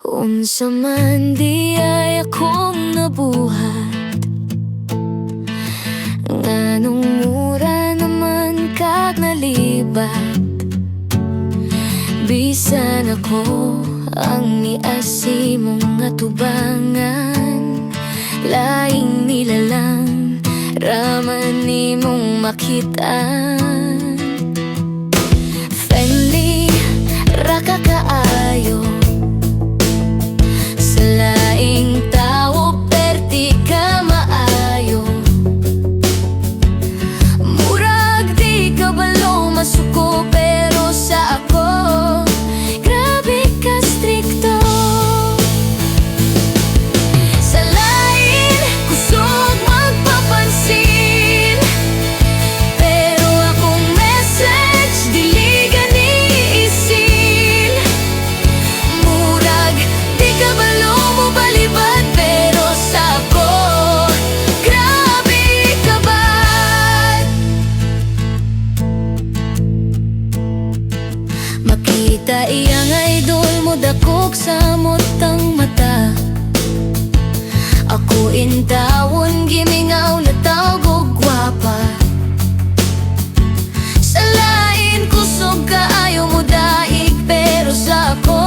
Unsa man di ay akong nabuhat, nganong mura naman kag nalibat. Bisan ako ang niasi mong atubangan, laing nilalang raman nimong makitaan. Friendly ra ka kaayo sa laing tao, perti ka maayo. Murag di ka balo masuko, pero sa ako grabe ka strikto. Sa lain kusog magpapansin, pero akong message dili gani isin. Murag di ka balo mo balibad, pero sa ako grabe ka bad. Makita iyang idol mo dakok sa motang mata, ako intawon gimingaw na tawag og gwapa. Sa lain kusog kaayo mo daig, pero sa ako